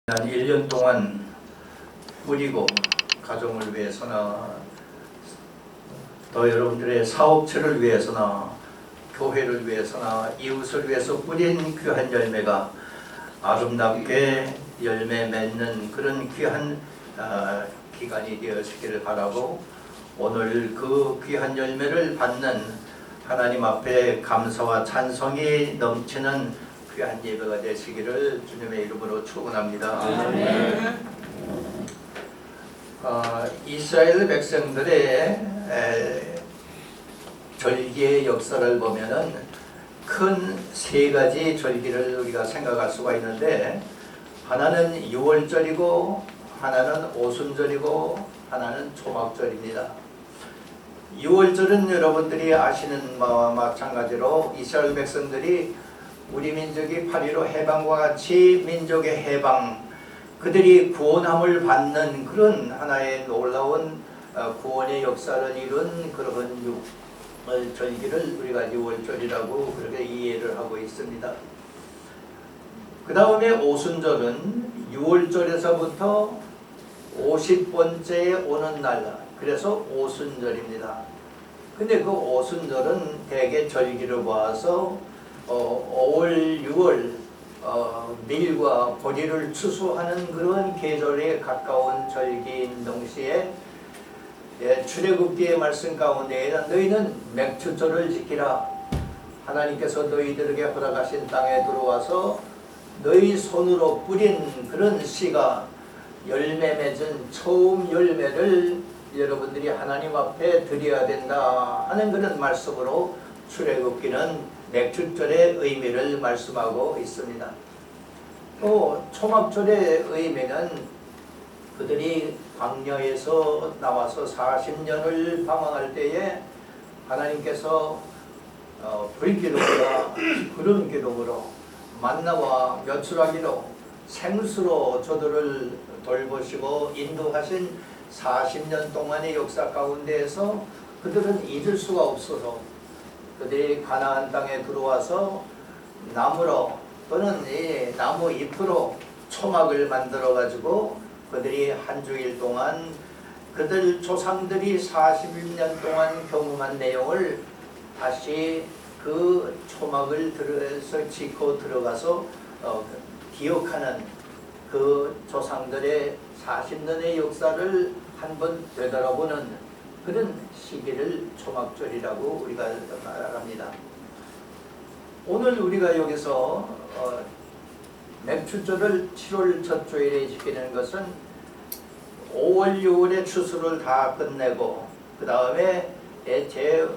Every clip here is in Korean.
난 1년 동안 뿌리고 가정을 위해서나 또 여러분들의 사업체를 위해서나 교회를 위해서나 이웃을 위해서 뿌린 귀한 열매가 아름답게 열매 맺는 그런 귀한 기간이 되어지기를 바라고, 오늘 그 귀한 열매를 받는 하나님 앞에 감사와 찬송이 넘치는 귀한 예배가 되시기를 주님의 이름으로 축원합니다. 아멘. 이스라엘 백성들의 절기의 역사를 보면은 큰 세 가지 절기를 우리가 생각할 수가 있는데, 하나는 유월절이고 하나는 오순절이고 하나는 초막절입니다. 유월절은 여러분들이 아시는 바와 마찬가지로 이스라엘 백성들이 우리 민족이 8.15 해방과 같이 민족의 해방, 그들이 구원함을 받는 그런 하나의 놀라운 구원의 역사를 이룬 그런 절기를 우리가 유월절이라고 그렇게 이해를 하고 있습니다. 그 다음에 오순절은 유월절에서부터 50번째에 오는 날, 그래서 오순절입니다. 근데 그 오순절은 대개 절기를 봐서 5월, 6월 밀과 보리를 추수하는 그런 계절에 가까운 절기인 동시에 출애굽기의 말씀 가운데 너희는 맥추절을 지키라. 하나님께서 너희들에게 허락하신 땅에 들어와서 너희 손으로 뿌린 그런 씨가 열매 맺은 처음 열매를 여러분들이 하나님 앞에 드려야 된다 하는 그런 말씀으로 출애굽기는 맥추절의 의미를 말씀하고 있습니다. 또 초막절의 의미는 그들이 광야에서 나와서 40년을 방황할 때에 하나님께서 불기둥과 구름기둥으로 만나와 메추라기로 생수로 저들을 돌보시고 인도하신 40년 동안의 역사 가운데에서 그들은 잊을 수가 없어서 그들이 가나안 땅에 들어와서 나무로 또는 이 나무 잎으로 초막을 만들어 가지고 그들이 한 주일 동안 그들 조상들이 40년 동안 경험한 내용을 다시 그 초막을 들어서 짓고 들어가서 기억하는 그 조상들의 40년의 역사를 한번 되돌아보는 그런 시기를 초막절이라고 우리가 말합니다. 오늘 우리가 여기서 맥추절을 7월 첫 주일에 지키는 것은 5월, 6월에 추수를 다 끝내고 그 다음에 제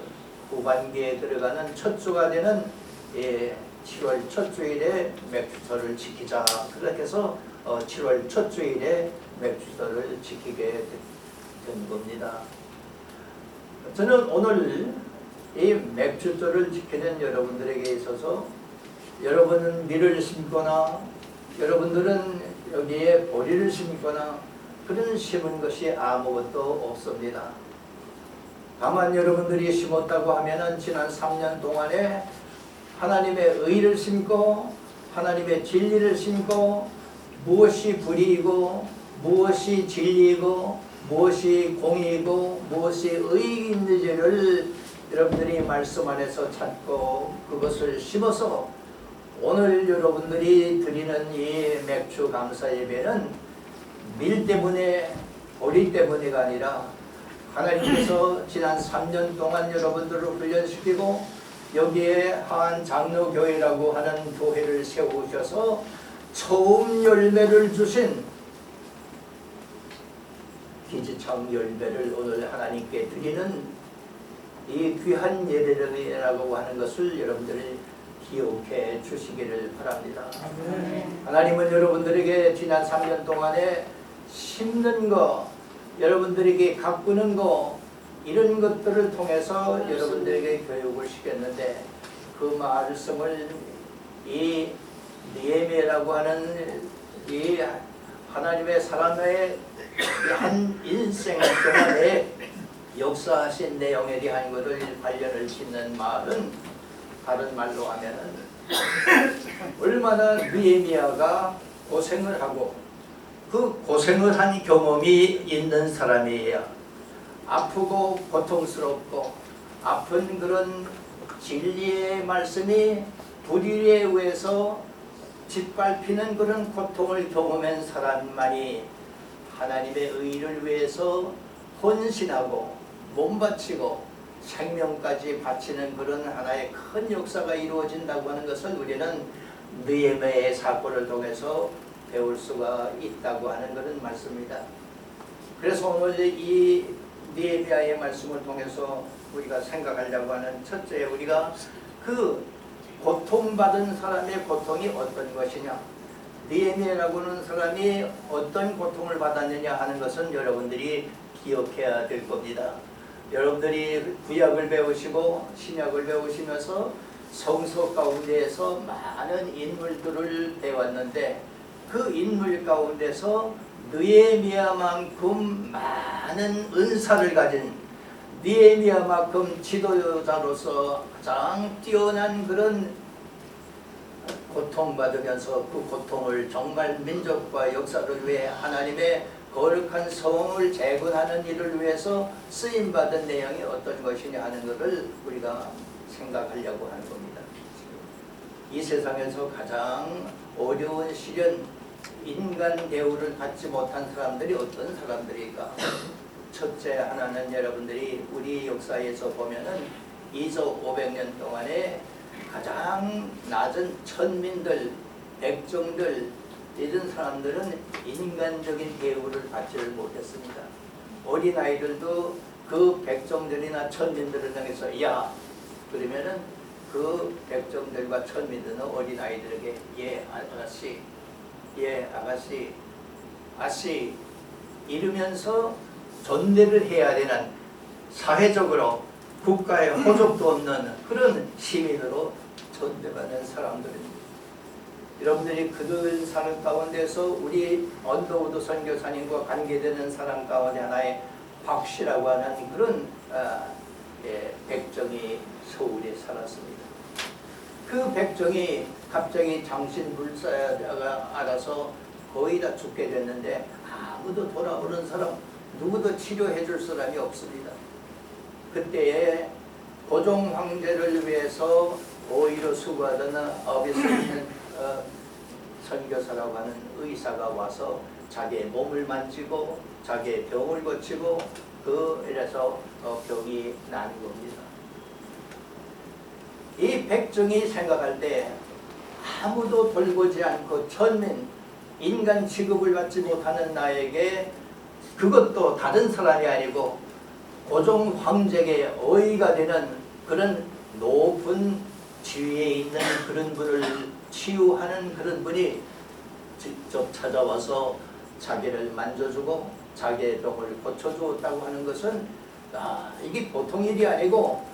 후반기에 들어가는 첫 주가 되는 7월 첫 주일에 맥추절을 지키자. 그렇게 해서 7월 첫 주일에 맥추절을 지키게 된 겁니다. 저는 오늘 이 맥추절을 지키는 여러분들에게 있어서 여러분은 밀을 심거나 여러분들은 여기에 보리를 심거나 그런 심은 것이 아무것도 없습니다. 다만 여러분들이 심었다고 하면은 지난 3년 동안에 하나님의 의를 심고 하나님의 진리를 심고 무엇이 불의이고 무엇이 진리이고 무엇이 공의이고 무엇이 의인지를 여러분들이 말씀 안에서 찾고 그것을 심어서 오늘 여러분들이 드리는 이 맥추 감사 예배는 밀 때문에 보리 때문에가 아니라 하나님께서 지난 3년 동안 여러분들을 훈련시키고 여기에 한 장로교회라고 하는 교회를 세우셔서 처음 열매를 주신 기지창 열매를 오늘 하나님께 드리는 이 귀한 예배라고 하는 것을 여러분들이 기억해 주시기를 바랍니다. 하나님은 여러분들에게 지난 3년 동안에 심는 거, 여러분들에게 가꾸는 거, 이런 것들을 통해서 여러분들에게 교육을 시켰는데 그 말씀을 이 느헤미야라고 하는 이 하나님의 사람의 한 인생 동안에 역사하신 내용에 대한 것을 관련을 짓는 말은 다른 말로 하면은 얼마나 느헤미야가 고생을 하고 그 고생을 한 경험이 있는 사람이에요. 아프고 고통스럽고 아픈 그런 진리의 말씀이 불의에 의해서 짓밟히는 그런 고통을 경험한 사람만이 하나님의 의를 위해서 헌신하고 몸바치고 생명까지 바치는 그런 하나의 큰 역사가 이루어진다고 하는 것을 우리는 느헤미야의 사건을 통해서 배울 수가 있다고 하는 그런 말씀입니다. 그래서 오늘 이 느헤미야의 말씀을 통해서 우리가 생각하려고 하는 첫째, 우리가 그 고통받은 사람의 고통이 어떤 것이냐, 느헤미야라고 하는 사람이 어떤 고통을 받았느냐 하는 것은 여러분들이 기억해야 될 겁니다. 여러분들이 구약을 배우시고 신약을 배우시면서 성서 가운데에서 많은 인물들을 배웠는데 그 인물 가운데서 느헤미야만큼 많은 은사를 가진, 느헤미야만큼 지도자로서 가장 뛰어난 그런 고통받으면서 그 고통을 정말 민족과 역사를 위해 하나님의 거룩한 성을 재건하는 일을 위해서 쓰임받은 내용이 어떤 것이냐 하는 것을 우리가 생각하려고 하는 겁니다. 이 세상에서 가장 어려운 시련, 인간 대우를 받지 못한 사람들이 어떤 사람들일까? 첫째 하나는 여러분들이 우리 역사에서 보면은 이조 500년 동안에 가장 낮은 천민들, 백정들, 이런 사람들은 인간적인 대우를 받지를 못했습니다. 어린아이들도 그 백정들이나 천민들을 향해서 야! 그러면은 그 백정들과 천민들은 어린아이들에게 예 아가씨, 예 아가씨, 아씨 이러면서 존대를 해야 되는, 사회적으로 국가의 호적도 없는 그런 시민으로 존대받는 사람들입니다. 여러분들이 그들 사는 가운데서 우리 언더우드 선교사님과 관계되는 사람 가운데 하나의 박씨라고 하는 그런 백정이 서울에 살았습니다. 그 백정이 갑자기 장신불사가 알아서 거의 다 죽게 됐는데 아무도 돌아오는 사람, 누구도 치료해 줄 사람이 없습니다. 그때에 고종 황제를 위해서 오히려 수고하던 어비스 선교사라고 하는 의사가 와서 자기의 몸을 만지고 자기의 병을 고치고 이래서 병이 난 겁니다. 이 백정이 생각할 때 아무도 돌보지 않고 천민, 인간 취급을 받지 못하는 나에게, 그것도 다른 사람이 아니고 고종 황제에게 어이가 되는 그런 높은 지위에 있는 그런 분을 치유하는 그런 분이 직접 찾아와서 자기를 만져주고 자기의 병을 고쳐주었다고 하는 것은 이게 보통 일이 아니고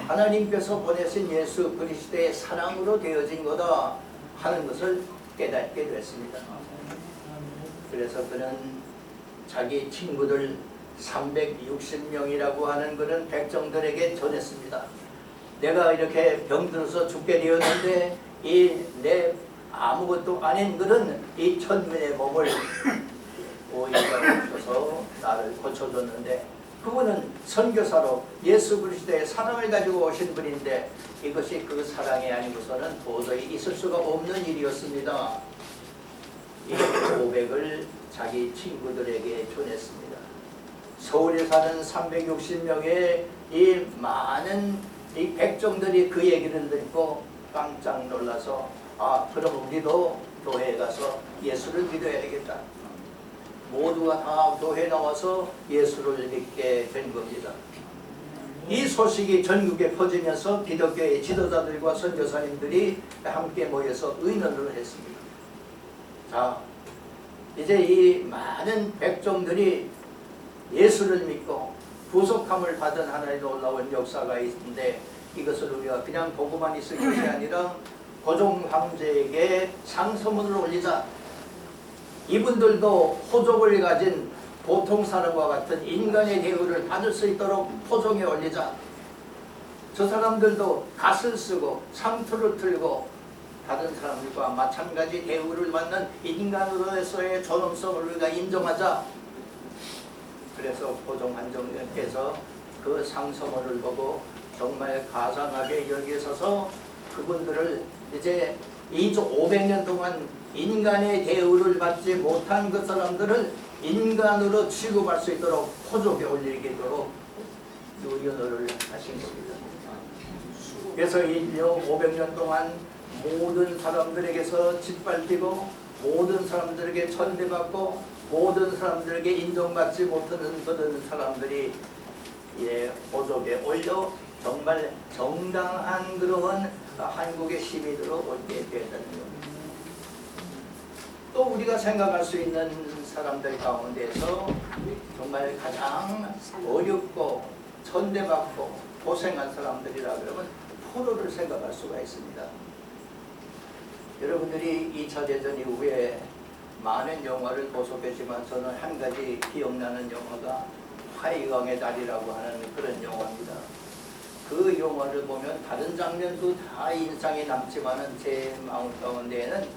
하나님께서 보내신 예수 그리스도의 사랑으로 되어진 거다 하는 것을 깨닫게 됐습니다. 그래서 그는 자기 친구들 360명이라고 하는 그런 백정들에게 전했습니다. 내가 이렇게 병들어서 죽게 되었는데 내 아무것도 아닌 그런 이 천민의 몸을 오히려 고쳐서 나를 고쳐줬는데, 그분은 선교사로 예수 그리스도의 사랑을 가지고 오신 분인데 이것이 그 사랑이 아니고서는 도저히 있을 수가 없는 일이었습니다. 이 고백을 자기 친구들에게 전했습니다. 서울에 사는 360명의 이 많은 이 백정들이 그 얘기를 듣고 깜짝 놀라서 그럼 우리도 교회에 가서 예수를 믿어야 되겠다. 모두가 다 교회에 나와서 예수를 믿게 된 겁니다. 이 소식이 전국에 퍼지면서 기독교의 지도자들과 선교사님들이 함께 모여서 의논을 했습니다. 자, 이제 이 많은 백정들이 예수를 믿고 구속함을 받은 하나의 놀라운 역사가 있는데, 이것을 우리가 그냥 보고만 있을 것이 아니라 고종 황제에게 상소문을 올리자. 이분들도 호족을 가진 보통 사람과 같은 인간의 대우를 받을 수 있도록 호종에 올리자. 저 사람들도 갓을 쓰고 상투를 틀고 다른 사람들과 마찬가지 대우를 받는 인간으로서의 존엄성을 우리가 인정하자. 그래서 고종 한정님께서 그 상소문을 보고 정말 가상하게 여기서서 그분들을 이제 500년 동안 인간의 대우를 받지 못한 그 사람들을 인간으로 취급할 수 있도록 호족에 올리도록 유연호를 하신 겁니다. 그래서 500년 동안 모든 사람들에게서 짓밟히고 모든 사람들에게 천대받고 모든 사람들에게 인정받지 못하는 그런 사람들이 호족에 올려 정말 정당한 그런 한국의 시민으로 올게 되었다는 겁니다. 또 우리가 생각할 수 있는 사람들 가운데서 정말 가장 어렵고 천대받고 고생한 사람들이라 그러면 포로를 생각할 수가 있습니다. 여러분들이 2차 대전 이후에 많은 영화를 보셨겠지만 저는 한 가지 기억나는 영화가 화이강의 달이라고 하는 그런 영화입니다. 그 영화를 보면 다른 장면도 다 인상이 남지만은 제 마음 가운데에는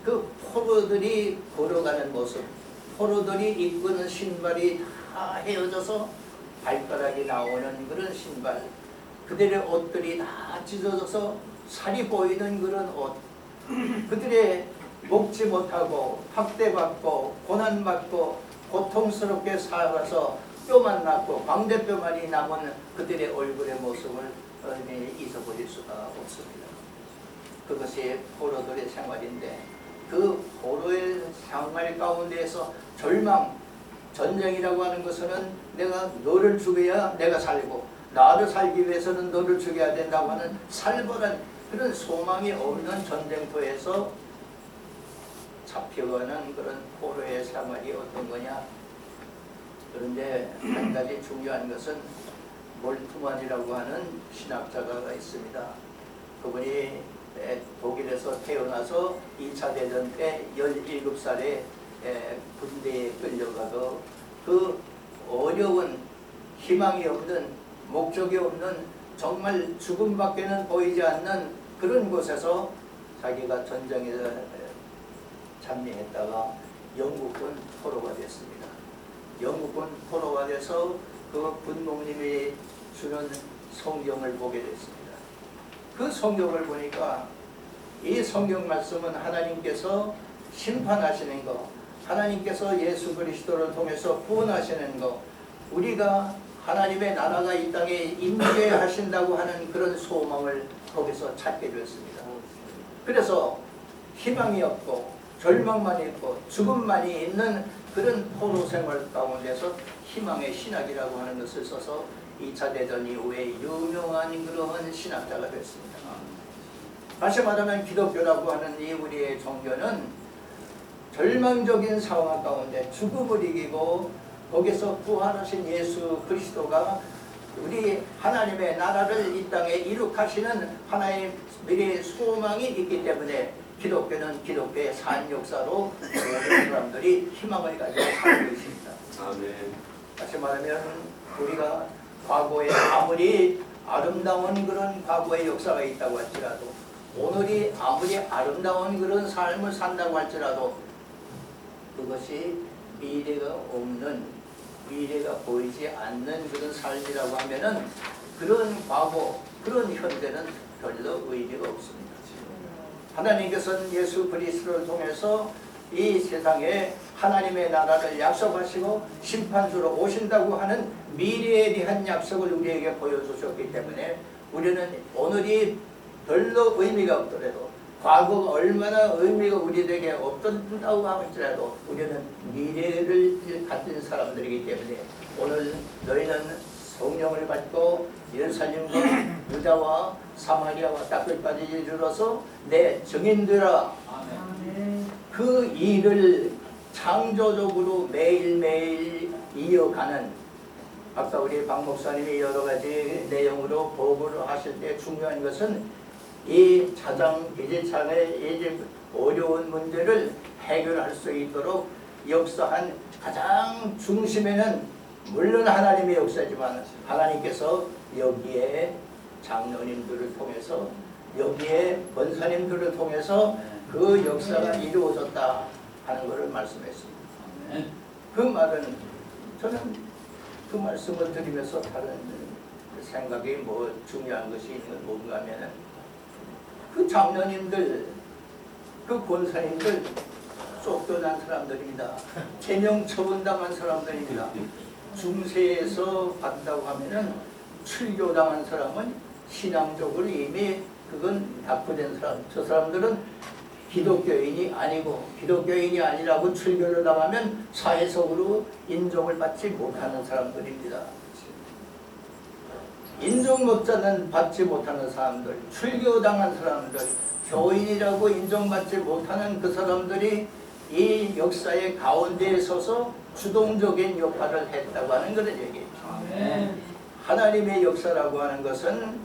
그 포로들이 걸어가는 모습, 포로들이 입고는 신발이 다 헤어져서 발가락이 나오는 그런 신발, 그들의 옷들이 다 찢어져서 살이 보이는 그런 옷, 그들의 먹지 못하고 학대받고 고난받고 고통스럽게 살아서 뼈만 남고 광대뼈만이 남은 그들의 얼굴의 모습을 잊어버릴 수가 없습니다. 그것이 포로들의 생활인데 그 포로의 생활 가운데에서 절망, 전쟁이라고 하는 것은 내가 너를 죽여야 내가 살고 나를 살기 위해서는 너를 죽여야 된다고 하는 살벌한 그런 소망이 없는 전쟁터에서 잡혀가는 그런 포로의 생활이 어떤 거냐. 그런데 한 가지 중요한 것은 몰트만이라고 하는 신학자가 있습니다. 그분이 독일에서 태어나서 2차 대전 때 17살에 군대에 끌려가서 그 어려운 희망이 없는 목적이 없는 정말 죽음밖에는 보이지 않는 그런 곳에서 자기가 전쟁에 참여했다가 영국군 포로가 됐습니다. 영국군 포로가 돼서 그 군목님이 주는 성경을 보게 됐습니다. 그 성경을 보니까 이 성경 말씀은 하나님께서 심판하시는 거, 하나님께서 예수 그리스도를 통해서 구원하시는 거, 우리가 하나님의 나라가 이 땅에 임재하신다고 하는 그런 소망을 거기서 찾게 되었습니다. 그래서 희망이 없고 절망만 있고 죽음만이 있는 그런 포로 생활 가운데서 희망의 신학이라고 하는 것을 써서 2차 대전 이후에 유명한 그러한 신학자가 됐습니다. 다시 말하면 기독교라고 하는 이 우리의 종교는 절망적인 상황 가운데 죽음을 이기고 거기서 부활하신 예수 그리스도가 우리 하나님의 나라를 이 땅에 이룩하시는 하나의 미래의 소망이 있기 때문에 기독교는 기독교의 산 역사로 모든 사람들이 희망을 가지고 살고 있습니다. 아멘. 다시 말하면 우리가 과거에 아무리 아름다운 그런 과거의 역사가 있다고 할지라도 오늘이 아무리 아름다운 그런 삶을 산다고 할지라도 그것이 미래가 없는, 미래가 보이지 않는 그런 삶이라고 하면은 그런 과거, 그런 현대는 별로 의미가 없습니다. 하나님께서는 예수 그리스도를 통해서 이 세상에 하나님의 나라를 약속하시고 심판주로 오신다고 하는 미래에 대한 약속을 우리에게 보여주셨기 때문에 우리는 오늘이 별로 의미가 없더라도 과거가 얼마나 의미가 우리에게 없던다고 할지라도 우리는 미래를 가진 사람들이기 때문에 오늘 너희는 성령을 받고 예루살렘과 유다와 사마리아와 땅끝까지 이르러서 내 증인되라. 그 일을 창조적으로 매일매일 이어가는, 아까 우리 박 목사님이 여러 가지 내용으로 보고를 하실 때 중요한 것은 이 이재창의 어려운 문제를 해결할 수 있도록 역사한 가장 중심에는 물론 하나님의 역사지만 하나님께서 여기에 장로님들을 통해서 여기에 권사님들을 통해서 그 역사가 이루어졌다 하는 것을 말씀했습니다. 그 말은 저는 그 말씀을 드리면서 다른 생각이 뭐 중요한 것이 있는 뭔가 하면은 그 장로님들, 그 권사님들 쫓겨난 사람들입니다. 제명 처분당한 사람들입니다. 중세에서 봤다고 하면은 출교당한 사람은 신앙적으로 이미 그건 낙후된 사람. 저 사람들은 기독교인이 아니고 기독교인이 아니라고 출교를 당하면 사회적으로 인정을 받지 못하는 사람들입니다. 인정받자는 받지 못하는 사람들, 출교당한 사람들, 교인이라고 인정받지 못하는 그 사람들이 이 역사의 가운데에 서서 주동적인 역할을 했다고 하는 그런 얘기예요. 하나님의 역사라고 하는 것은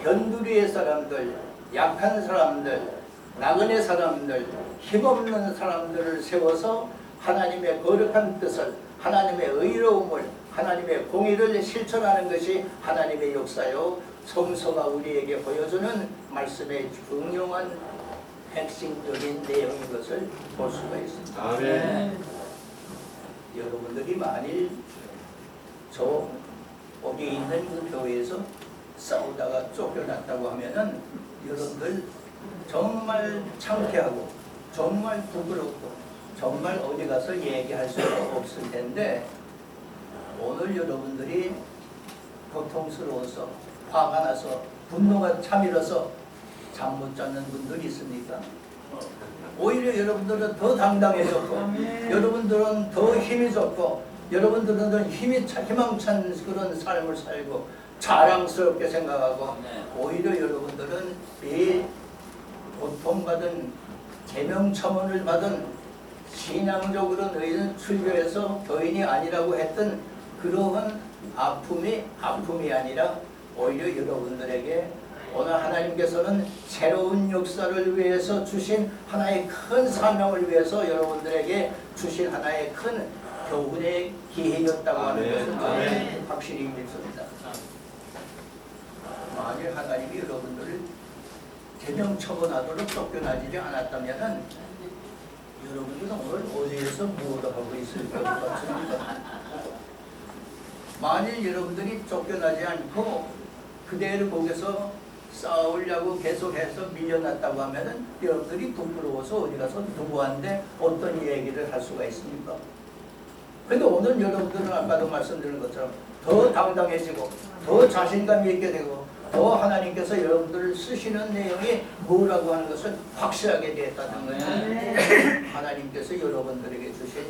변두리의 사람들, 약한 사람들, 나그네 사람들, 힘없는 사람들을 세워서 하나님의 거룩한 뜻을, 하나님의 의로움을, 하나님의 공의를 실천하는 것이 하나님의 역사요. 성서가 우리에게 보여주는 말씀의 중요한 핵심적인 내용인 것을 볼 수가 있습니다. 아멘. 여러분들이 만일 저 거기 있는 그 교회에서 싸우다가 쫓겨났다고 하면은 여러분들 정말 창피하고 정말 부끄럽고 정말 어디 가서 얘기할 수가 없을 텐데 오늘 여러분들이 고통스러워서 화가 나서 분노가 차밀어서 잠 못 자는 분들이 있습니까? 오히려 여러분들은 더 당당해졌고 여러분들은 더 힘이 좋고 여러분들은 희망찬 그런 삶을 살고 자랑스럽게 생각하고 오히려 여러분들은 이 고통받은 제명처분을 받은 신앙적으로 너희는 출교해서 교인이 아니라고 했던 그러한 아픔이 아니라 오히려 여러분들에게 오늘 하나님께서는 새로운 역사를 위해서 주신 하나의 큰 사명을 위해서 여러분들에게 주신 하나의 큰 교훈의 기회였다고 하는 것을 저는 확실히 믿습니다. 만일 하나님이 여러분들을 제명처분하도록 쫓겨나지 않았다면 여러분들은 오늘 어디에서 무엇을 하고 있을 것 같습니까? 만일 여러분들이 쫓겨나지 않고 그대로 거기서 싸우려고 계속해서 밀려났다고 하면은 여러분들이 부끄러워서 어디 가서 누구한테 어떤 얘기를 할 수가 있습니까? 그런데 오늘 여러분들은 아까도 말씀드린 것처럼 더 당당해지고 더 자신감이 있게 되고 더 하나님께서 여러분들을 쓰시는 내용이 뭐라고 하는 것을 확실하게 되었다는 거예요. 하나님께서 여러분들에게 주신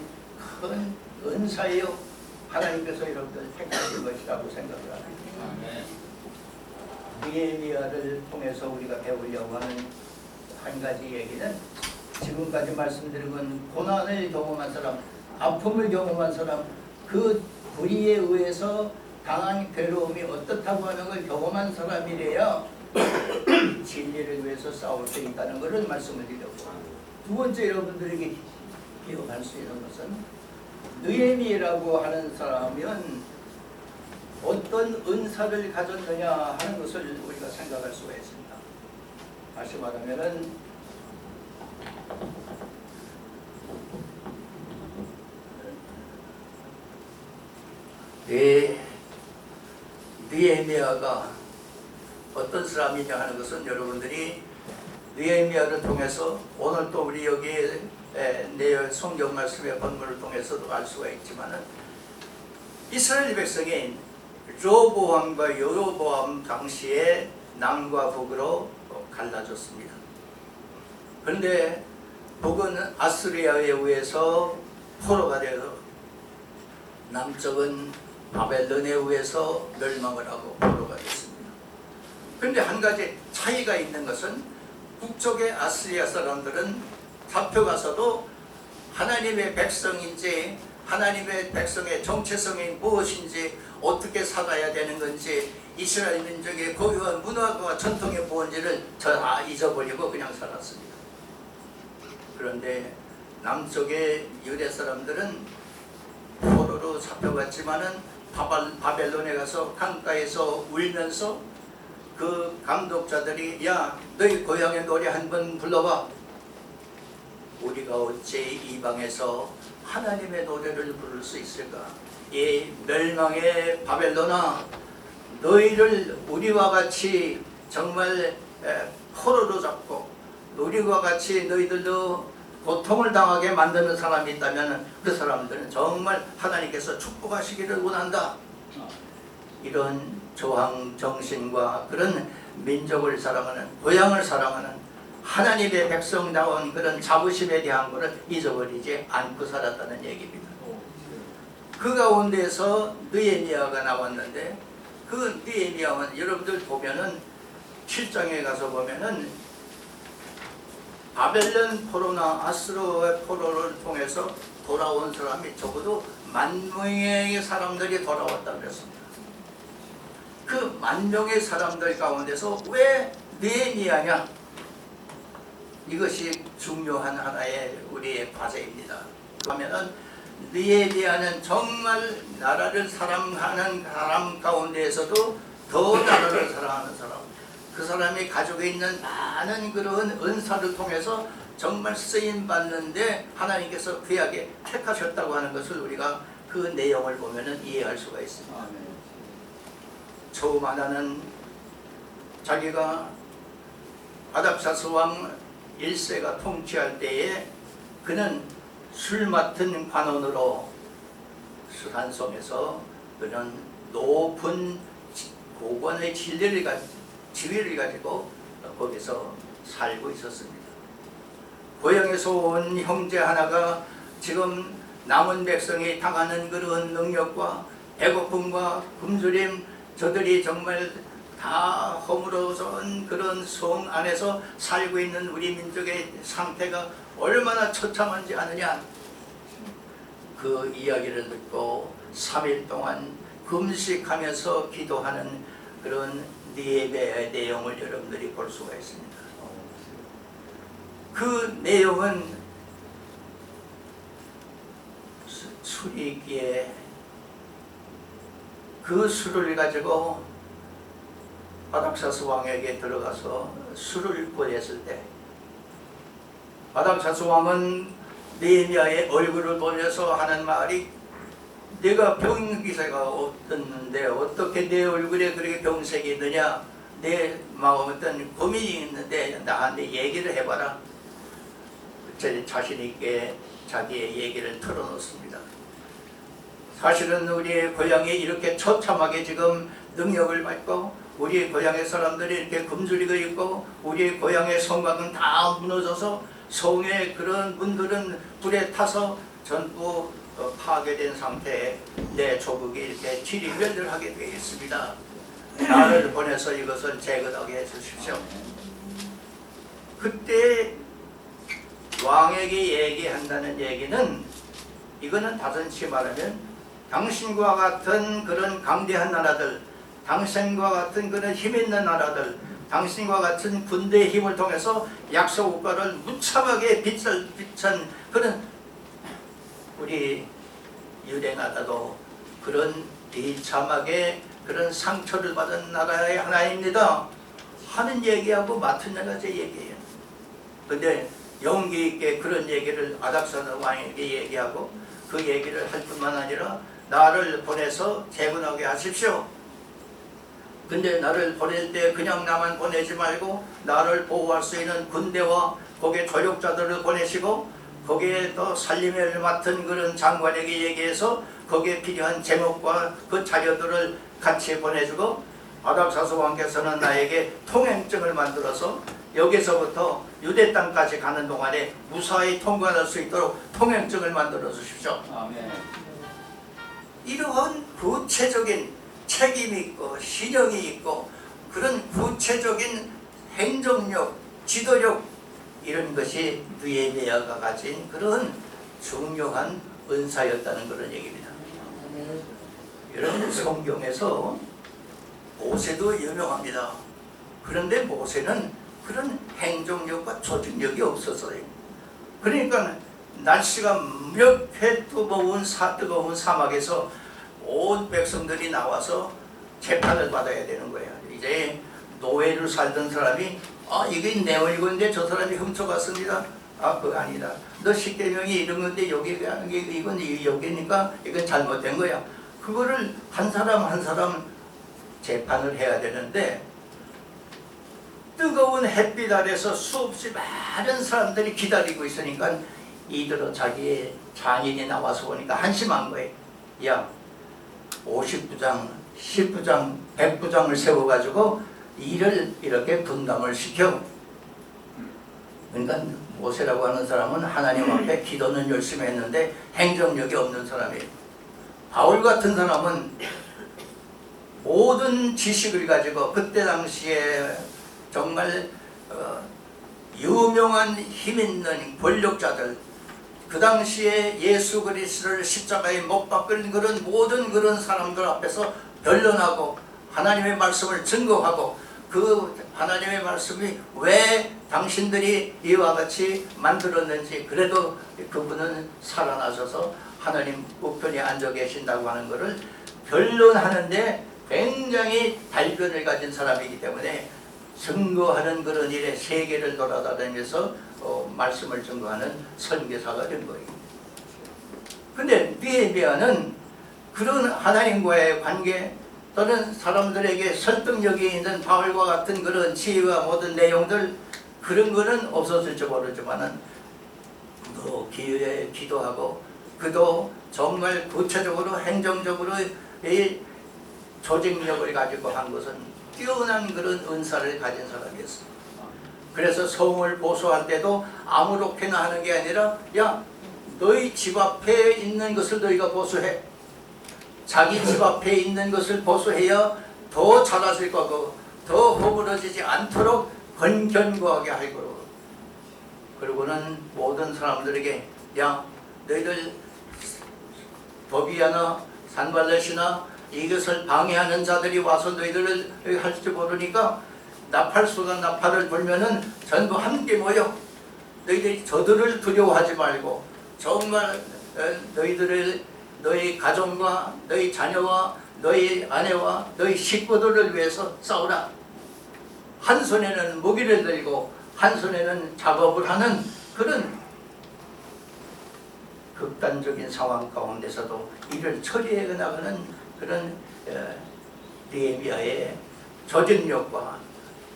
큰 은사예요. 하나님께서 여러분들을 택하신 것이라고 생각을 합니다. 느헤미야를 통해서 우리가 배우려고 하는 한 가지 얘기는 지금까지 말씀드린 건 고난을 경험한 사람, 아픔을 경험한 사람, 그 불의에 의해서 당한 괴로움이 어떻다고 하는 걸 경험한 사람이래야 진리를 위해서 싸울 수 있다는 것을 말씀을 드렸고, 두 번째 여러분들에게 기억할 수 있는 것은 느헤미야라고 하는 사람은 어떤 은사를 가졌느냐 하는 것을 우리가 생각할 수가 있습니다. 다시 말하면은 느헤미야가 어떤 사람이냐 하는 것은 여러분들이 느헤미야를 통해서 오늘 또 우리 여기에 내 성경 말씀의 본문을 통해서도 알 수가 있지만은 이스라엘 백성이 르호보암과 여로보암 당시에 남과 북으로 갈라졌습니다. 그런데 북은 아스리아에 의해서 포로가 되어 남쪽은 바벨론에 의해서 멸망을 하고 포로가 됐습니다. 그런데 한 가지 차이가 있는 것은 북쪽의 아스리아 사람들은 잡혀가서도 하나님의 백성인지 하나님의 백성의 정체성이 무엇인지 어떻게 살아야 되는 건지 이스라엘 민족의 고유한 문화와 전통이 무엇인지를 다 잊어버리고 그냥 살았습니다. 그런데 남쪽의 유대 사람들은 포로로 잡혀갔지만은 바벨론에 가서 강가에서 울면서 그 감독자들이 야 너희 고향의 노래 한번 불러봐. 우리가 어째 이방에서 하나님의 노래를 부를 수 있을까? 이 멸망의 바벨론아, 너희를 우리와 같이 정말 포로로 잡고 우리와 같이 너희들도 고통을 당하게 만드는 사람이 있다면 그 사람들은 정말 하나님께서 축복하시기를 원한다. 이런 저항 정신과 그런 민족을 사랑하는, 고향을 사랑하는 하나님의 백성다운 그런 자부심에 대한 것을 잊어버리지 않고 살았다는 얘기입니다. 그 가운데서 느헤미야가 나왔는데, 그 느헤미야는 여러분들 보면은 7장에 가서 보면은 바벨론 포로나 아수르의 포로를 통해서 돌아온 사람이 적어도 10,000명의 사람들이 돌아왔다고 그랬습니다. 그 10,000명의 사람들 가운데서 왜 느헤미야냐? 이것이 중요한 하나의 우리의 과제입니다. 그러면은 느헤미야는 정말 나라를 사랑하는 사람 가운데에서도 더 나라를 사랑하는 사람, 그 사람이 가지고 있는 많은 그런 은사를 통해서 정말 쓰임 받는데 하나님께서 귀하게 택하셨다고 하는 것을 우리가 그 내용을 보면은 이해할 수가 있습니다. 처음 하나는 자기가 아닥사스 왕 1세가 통치할 때에 그는 술 맡은 관원으로 수산성에서 그는 높은 고관의 지위를 가지고 거기서 살고 있었습니다. 고향에서 온 형제 하나가 지금 남은 백성이 당하는 그런 능력과 배고픔과 굶주림, 저들이 정말 다 허물어진 그런 성 안에서 살고 있는 우리 민족의 상태가 얼마나 처참한지 아느냐. 그 이야기를 듣고 3일 동안 금식하면서 기도하는 그런 느헤미야의 내용을 여러분들이 볼 수가 있습니다. 그 내용은 술이 있기에 그 술을 가지고 아닥사스 왕에게 들어가서 술을 보냈을 때 아닥사스 왕은 느헤미야의 얼굴을 보면서 하는 말이, 내가 병기세가 없었는데 어떻게 내 얼굴에 그렇게 병색이 있느냐, 내 마음에 어떤 고민이 있는데 나한테 얘기를 해봐라. 자신 있게 자기의 얘기를 털어놓습니다. 사실은 우리의 고향이 이렇게 처참하게 지금 능력을 받고 우리의 고향의 사람들이 이렇게 굶주리고 있고 우리의 고향의 성곽은 다 무너져서 성의 그런 문들은 불에 타서 전부 파괴된 상태에 내 조국이 이렇게 지리멸렬하게 되어 있습니다. 나를 보내서 이것을 재건하게 해주십시오. 그때 왕에게 얘기한다는 얘기는, 이거는 다시 말하면 당신과 같은 그런 강대한 나라들, 당신과 같은 그런 힘 있는 나라들, 당신과 같은 군대의 힘을 통해서 약소 국가를 무참하게 비찬 그런 우리 유대 나라도 그런 비참하게 그런 상처를 받은 나라의 하나입니다 하는 얘기하고 맡은 여자의 얘기예요. 근데 용기 있게 그런 얘기를 아닥사스 왕에게 얘기하고 그 얘기를 할 뿐만 아니라 나를 보내서 재건하게 하십시오. 근데 나를 보낼 때 그냥 나만 보내지 말고 나를 보호할 수 있는 군대와 거기에 조력자들을 보내시고 거기에 또 살림을 맡은 그런 장관에게 얘기해서 거기에 필요한 제목과 그 자료들을 같이 보내주고, 아닥사스 왕께서는 나에게 통행증을 만들어서 여기서부터 유대 땅까지 가는 동안에 무사히 통과할 수 있도록 통행증을 만들어 주십시오. 아멘. 이러한 구체적인 책임이 있고 신용이 있고 그런 구체적인 행정력, 지도력, 이런 것이 느헤미야가 가진 그런 중요한 은사였다는 그런 얘기입니다. 여러분, 성경에서 모세도 유명합니다. 그런데 모세는 그런 행정력과 조직력이 없었어요. 그러니까 날씨가 몇 해 뜨거운 사막에서 온 백성들이 나와서 재판을 받아야 되는 거예요. 이제 노예로 살던 사람이 이게 내 물건인데 저 사람이 훔쳐갔습니다. 그거 아니다. 너 십계명이 이런 건데 이건 여기니까 이건 잘못된 거야. 그거를 한 사람 한 사람 재판을 해야 되는데 뜨거운 햇빛 아래서 수없이 많은 사람들이 기다리고 있으니까 이들은 자기의 장인이 나와서 보니까 한심한 거예요. 야, 50부장, 10부장, 100부장을 세워가지고 일을 이렇게 분담을 시켜. 그러니까 모세라고 하는 사람은 하나님 앞에 기도는 열심히 했는데 행정력이 없는 사람이에요. 바울 같은 사람은 모든 지식을 가지고 그때 당시에 정말 유명한 힘있는 권력자들, 그 당시에 예수 그리스도를 십자가에 못 박은 그런 모든 그런 사람들 앞에서 변론하고 하나님의 말씀을 증거하고 그 하나님의 말씀이 왜 당신들이 이와 같이 만들었는지, 그래도 그분은 살아나셔서 하나님 우편에 앉아 계신다고 하는 것을 변론하는데 굉장히 발견을 가진 사람이기 때문에 증거하는 그런 일에 세계를 돌아다니면서 말씀을 증거하는 선교사가 된 거예요. 근데 느헤미야는 그런 하나님과의 관계 또는 사람들에게 설득력이 있는 바울과 같은 그런 지혜와 모든 내용들, 그런 거는 없었을지 모르지만은 기회에 기도하고 그도 정말 구체적으로 행정적으로 이 조직력을 가지고 한 것은 뛰어난 그런 은사를 가진 사람이었습니다. 그래서 성을 보수할 때도 아무렇게나 하는 게 아니라, 야, 너희 집 앞에 있는 것을 너희가 보수해. 자기 집 앞에 있는 것을 보수해야 더 잘하실 거고 더 허물어지지 않도록 건견고하게 할 거고. 그리고는 모든 사람들에게, 야, 너희들 도비아나 산발렛이나 이것을 방해하는 자들이 와서 너희들을 할지 모르니까 나팔수가 나팔을 불면은 전부 함께 모여. 너희들이 저들을 두려워하지 말고 정말 너희 가정과 너희 자녀와 너희 아내와 너희 식구들을 위해서 싸우라. 한 손에는 무기를 들고 한 손에는 작업을 하는 그런 극단적인 상황 가운데서도 이를 처리해 나가는 그런 느헤미야의 조직력과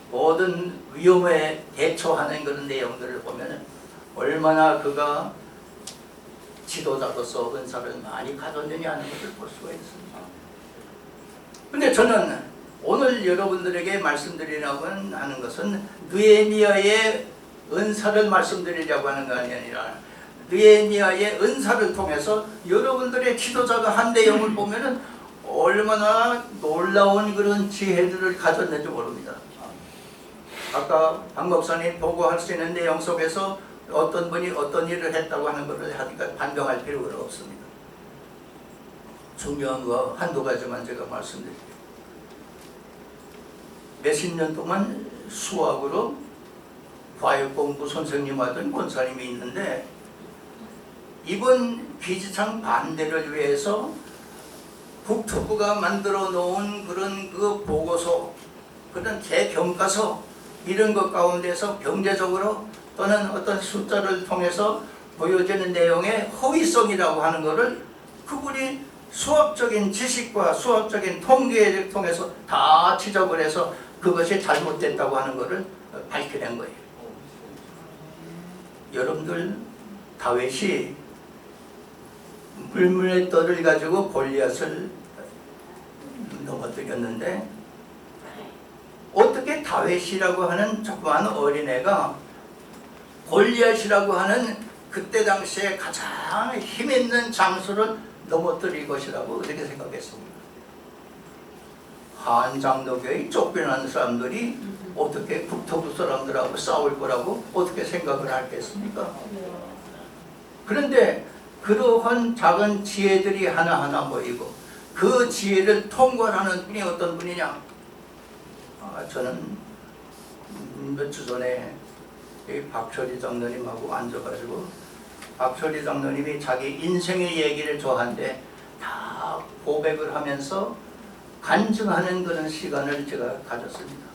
모든 위험에 대처하는 그런 내용들을 보면 얼마나 그가 지도자로서 은사를 많이 가졌느냐 하는 것을 볼 수가 있습니다. 근데 저는 오늘 여러분들에게 말씀드리려고 하는 것은 느헤미야의 은사를 말씀드리려고 하는 것이 아니라 느헤미야의 은사를 통해서 여러분들의 지도자가 한 내용을 보면은 얼마나 놀라운 그런 지혜들을 가졌는지 모릅니다. 아까 박 목사님 보고할 수 있는 내용 속에서 어떤 분이 어떤 일을 했다고 하는 것을 하니까 반병할 필요가 없습니다. 중요한 거 한두 가지만 제가 말씀드릴게요. 몇십 년 동안 수학으로 과학공부 선생님 하던 권사님이 있는데, 이번 비지창 반대를 위해서 국토부가 만들어 놓은 그런 그 보고서, 그런 대평가서 이런 것 가운데서 경제적으로 또는 어떤 숫자를 통해서 보여지는 내용의 허위성이라고 하는 것을 그분이 수학적인 지식과 수학적인 통계를 통해서 다 지적을 해서 그것이 잘못됐다고 하는 것을 밝혀낸 거예요. 여러분들, 다윗이 물물의 떡을 가지고 골리앗을 넘어뜨렸는데 어떻게 다윗이라고 하는 조그마한 어린애가 골리앗이라고 하는 그때 당시에 가장 힘있는 장수를 넘어뜨릴 것이라고 어떻게 생각했습니까? 한장로교에 쫓겨난 사람들이 어떻게 국토부 사람들하고 싸울 거라고 어떻게 생각을 하겠습니까? 그런데 그러한 작은 지혜들이 하나하나 모이고 그 지혜를 통과하는 분이 어떤 분이냐? 저는 몇 주 전에 박철희 장로님하고 앉아가지고 박철희 장로님이 자기 인생의 얘기를 저한테 다 고백을 하면서 간증하는 그런 시간을 제가 가졌습니다.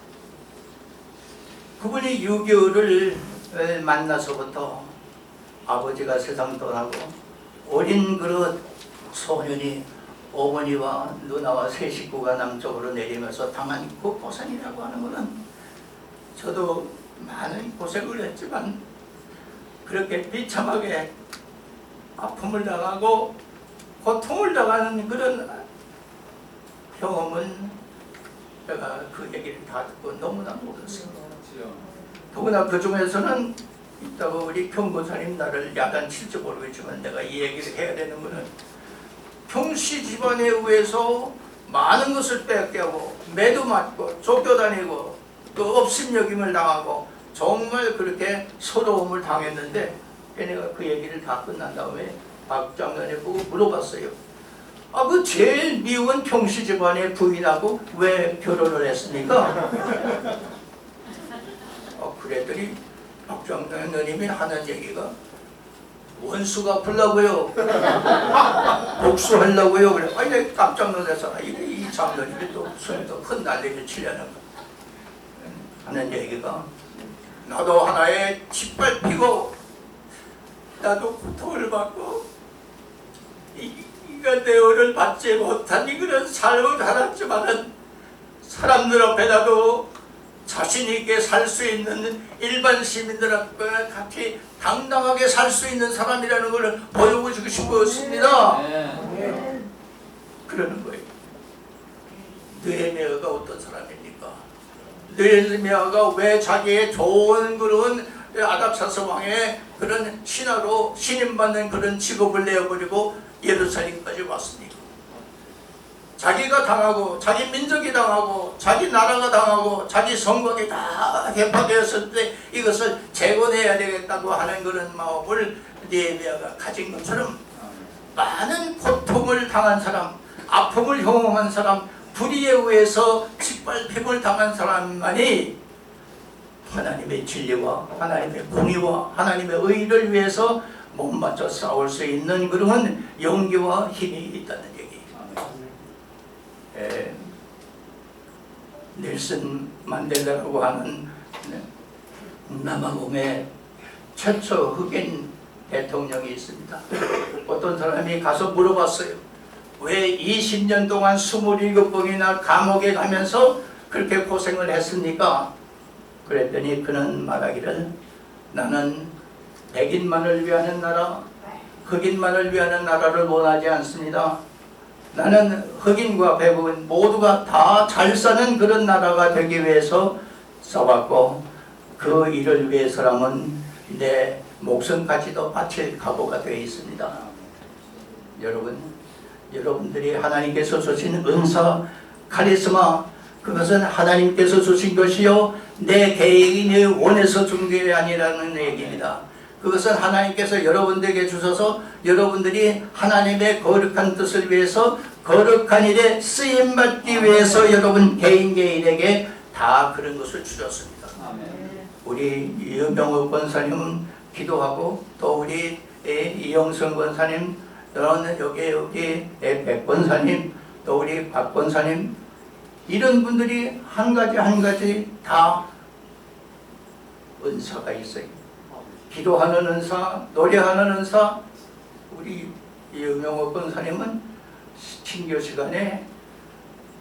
그분이 6.25를 만나서부터 아버지가 세상 떠나고 어린 그 소년이 어머니와 누나와 세 식구가 남쪽으로 내리면서 당한 그 고생이라고 하는 것은 저도 많은 고생을 했지만 그렇게 비참하게 아픔을 당하고 고통을 당하는 그런 경험은 제가 그 얘기를 다 듣고 너무나 놀랐어요. 더구나 그 중에서는 있다고 우리 경고사님 나를 야단 칠지 모르겠지만 내가 이 얘기를 해야 되는 것은 경씨 집안에 의해서 많은 것을 뺏겨고 매도 맞고 쫓겨다니고 또 업신여김을 당하고 정말 그렇게 서러움을 당했는데 내가 그 얘기를 다 끝난 다음에 박 장로님 보고 물어봤어요. 그 제일 미운 경씨 집안의 부인하고 왜 결혼을 했습니까? 그랬더니 박 장로님이 하는 얘기가 원수 갚으려고요. 복수하려고요. 그래. 내가 깜짝 놀라서 이 장로님이 또 손에도 큰 난리를 치려는 거. 하는 얘기가 나도 하나의 짓밟히고 나도 고통을 받고 인간 대우를 받지 못한 그런 삶을 살았지만은 사람들 앞에다도 자신 있게 살 수 있는 일반 시민들 앞에 같이 당당하게 살 수 있는 사람이라는 걸 보여주고 싶었습니다. 그러는 거예요. 느헤미야가 어떤 사람입니까? 느헤미야가 왜 자기의 좋은 그런 아닥사스 왕의 그런 신하로 신임받는 그런 직업을 내어버리고 예루살렘까지 왔습니까? 자기가 당하고 자기 민족이 당하고 자기 나라가 당하고 자기 성곽이 다 개파되었을 때 이것을 재건해야 되겠다고 하는 그런 마음을 느헤미야가 가진 것처럼 많은 고통을 당한 사람, 아픔을 경험한 사람, 불의에 의해서 짓밟힘을 당한 사람만이 하나님의 진리와 하나님의 공의와 하나님의 의를 위해서 못맞춰 싸울 수 있는 그런 용기와 힘이 있다는 얘기. 넬슨 만델라라고 하는 남아공의 최초 흑인 대통령이 있습니다. 어떤 사람이 가서 물어봤어요. 왜 20년 동안 27번이나 감옥에 가면서 그렇게 고생을 했습니까? 그랬더니 그는 말하기를 나는 백인만을 위하는 나라, 흑인만을 위하는 나라를 원하지 않습니다. 나는 흑인과 백인 모두가 다 잘 사는 그런 나라가 되기 위해서 싸웠고 그 일을 위해서라면 내 목숨까지도 바칠 각오가 되어 있습니다. 여러분들이 하나님께서 주신 은사, 카리스마 그것은 하나님께서 주신 것이요 내 개인의 원해서 준 게 아니라는 얘기입니다. 그것은 하나님께서 여러분들에게 주셔서 여러분들이 하나님의 거룩한 뜻을 위해서 거룩한 일에 쓰임받기 위해서 여러분 개인에게 다 그런 것을 주셨습니다. 우리 유병욱 권사님은 기도하고 또 우리 이영선 권사님 또는 여기 백 권사님 또 우리 박 권사님 이런 분들이 한 가지 다 은사가 있어요. 기도하는 은사, 노래하는 은사. 우리 유명호 권사님은 친교 시간에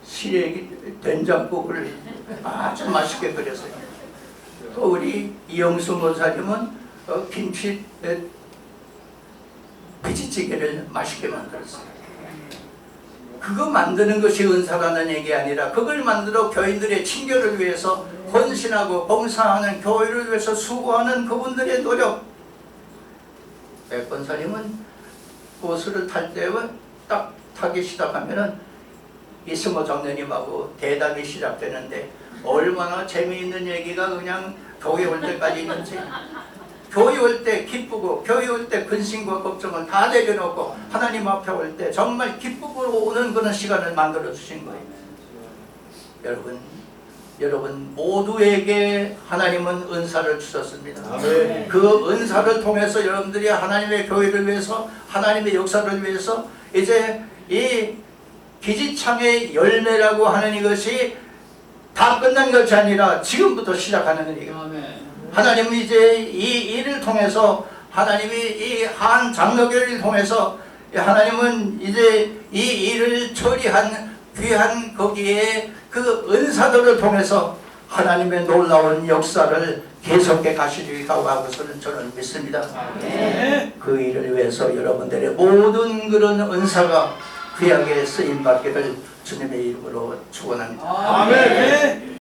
시래기 된장국을 아주 맛있게 끓였어요. 또 우리 이영수 권사님은 김치 배지찌개를 맛있게 만들었어요. 그거 만드는 것이 은사라는 얘기 아니라 그걸 만들어 교인들의 친교를 위해서 헌신하고 봉사하는 교회를 위해서 수고하는 그분들의 노력. 백 권사님은 버스를 탈 때 딱 타기 시작하면은 이승호 장로님하고 대담이 시작되는데 얼마나 재미있는 얘기가 그냥 교회 올 때까지 있는지. 교회 올 때 기쁘고 교회 올 때 근심과 걱정을 다 내려놓고 하나님 앞에 올 때 정말 기쁨으로 오는 그런 시간을 만들어 주신 거예요. 여러분 모두에게 하나님은 은사를 주셨습니다. 아멘. 그 은사를 통해서 여러분들이 하나님의 교회를 위해서 하나님의 역사를 위해서 이제 이 기지창의 열매라고 하는 이것이 다 끝난 것이 아니라 지금부터 시작하는 일이에요. 하나님은 이제 이 일을 통해서, 하나님이 이 한 장로교를 통해서 하나님은 이제 이 일을 처리한 귀한 거기에 그 은사들을 통해서 하나님의 놀라운 역사를 계속해 가시리라고 하고서는 저는 믿습니다. 그 일을 위해서 여러분들의 모든 그런 은사가 귀하게 쓰임받기를 주님의 이름으로 축원합니다. 아멘.